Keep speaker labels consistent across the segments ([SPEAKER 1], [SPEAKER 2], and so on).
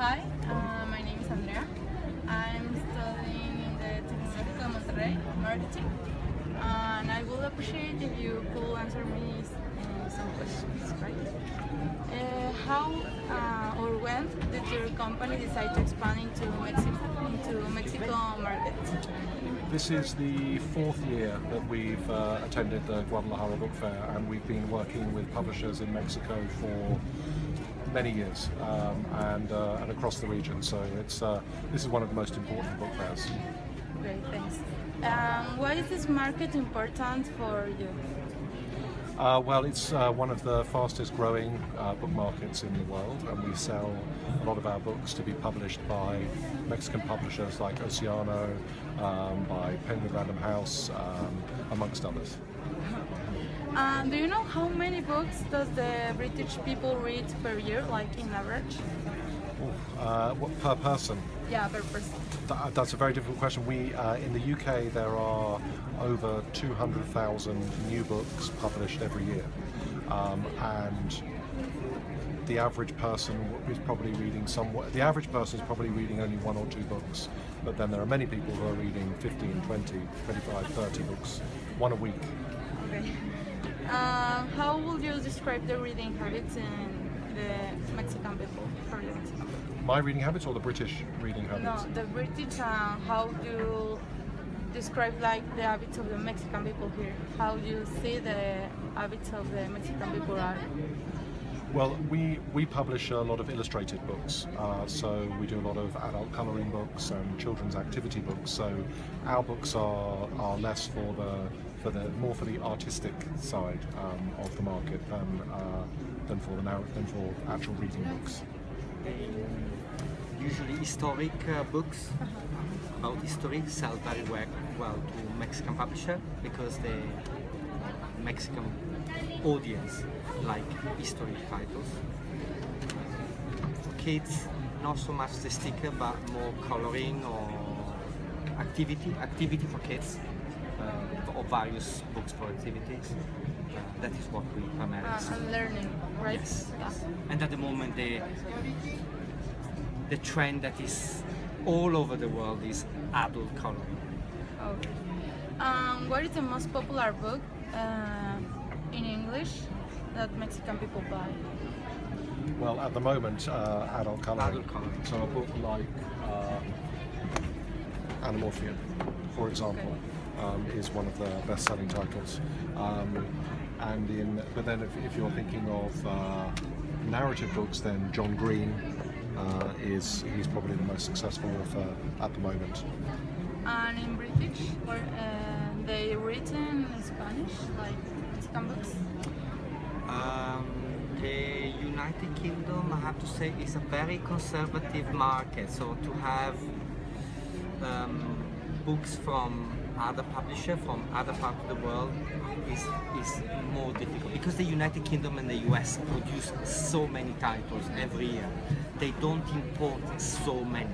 [SPEAKER 1] Hi, my name is Andrea. I'm studying in the Tecnológico de Monterrey, marketing, and I would appreciate if you could answer me some questions, right? How or when did your company decide to expand into Mexico market?
[SPEAKER 2] This is the fourth year that we've attended the Guadalajara Book Fair, and we've been working with publishers in Mexico for many years and across the region. So this is one of the most important book fairs.
[SPEAKER 1] Great, thanks. Why is this market important for you?
[SPEAKER 2] Well, it's one of the fastest growing book markets in the world, and we sell a lot of our books to be published by Mexican publishers like Oceano, by Penguin Random House, amongst others.
[SPEAKER 1] Do you know how many books does the British people read per year, like in average?
[SPEAKER 2] What, per person?
[SPEAKER 1] Yeah, per person.
[SPEAKER 2] That's a very difficult question. We in the UK there are over 200,000 new books published every year, and the average person is probably reading the average person is probably reading only one or two books, but then there are many people who are reading 15, 20, 25, 30 books, one a week.
[SPEAKER 1] Okay. How would you describe the reading habits in the Mexican people for you?
[SPEAKER 2] My reading habits or the British reading habits?
[SPEAKER 1] No, the British. How do you describe like the habits of the Mexican people here? How do you see the habits of the Mexican people are?
[SPEAKER 2] Well, we publish a lot of illustrated books, so we do a lot of adult colouring books and children's activity books. So our books are less for the artistic side of the market than for actual reading books.
[SPEAKER 3] Usually historic books about history sell very well to Mexican publisher because the Mexican audience like history titles. For kids, not so much the sticker, but more coloring or activity for kids, or various books for activities. That is what we primarily sell.
[SPEAKER 1] And learning, right?
[SPEAKER 3] Yes.
[SPEAKER 1] Yeah.
[SPEAKER 3] And at the moment, the trend that is all over the world is adult coloring.
[SPEAKER 1] Okay. What is the most popular book in English that Mexican people buy?
[SPEAKER 2] Well, at the moment, adult colouring.
[SPEAKER 3] Adult colouring.
[SPEAKER 2] So a book like Animorphia, for example, is one of the best-selling titles. But then if you're thinking of narrative books, then John Green he's probably the most successful author at the moment.
[SPEAKER 1] And in British, they written in Spanish, like Mexican books?
[SPEAKER 3] The United Kingdom, I have to say, is a very conservative market. So to have books from other publishers from other parts of the world is more difficult because the United Kingdom and the US produce so many titles every year. They don't import so many.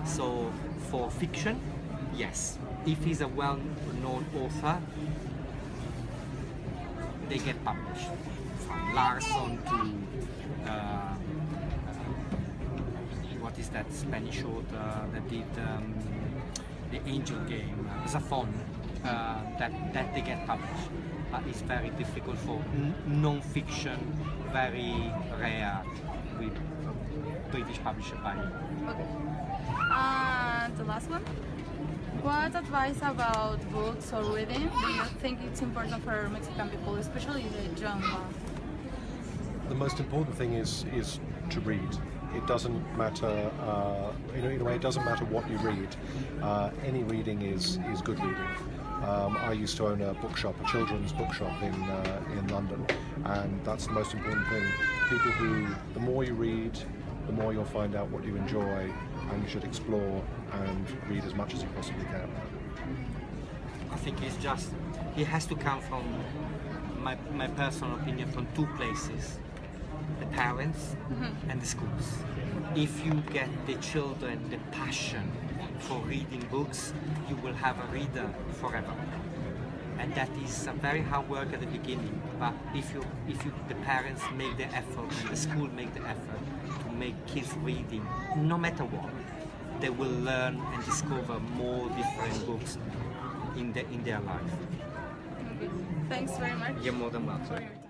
[SPEAKER 3] So for fiction, yes, if he's a well-known author, they get published. From Larson to what is that Spanish author that did the Angel Game, Zafon, that they get published. But it's very difficult for non-fiction, very rare with British publisher buying.
[SPEAKER 1] Okay. And the last one. What advice about books or reading do you think it's important for Mexican people, especially the young ones?
[SPEAKER 2] The most important thing is to read. It doesn't matter, in a way, it doesn't matter what you read. Any reading is good reading. I used to own a bookshop, a children's bookshop in London, and that's the most important thing. The more you read, the more you'll find out what you enjoy, and you should explore and read as much as you possibly can.
[SPEAKER 3] I think it has to come from my personal opinion from two places: the parents and the schools. If you get the children the passion for reading books, you will have a reader forever. and that is a very hard work at the beginning. But if the parents make the effort and the school make the effort to make kids reading, no matter what, they will learn and discover more different books in their life.
[SPEAKER 1] Okay. Thanks very much.
[SPEAKER 3] You're more than welcome.
[SPEAKER 1] for your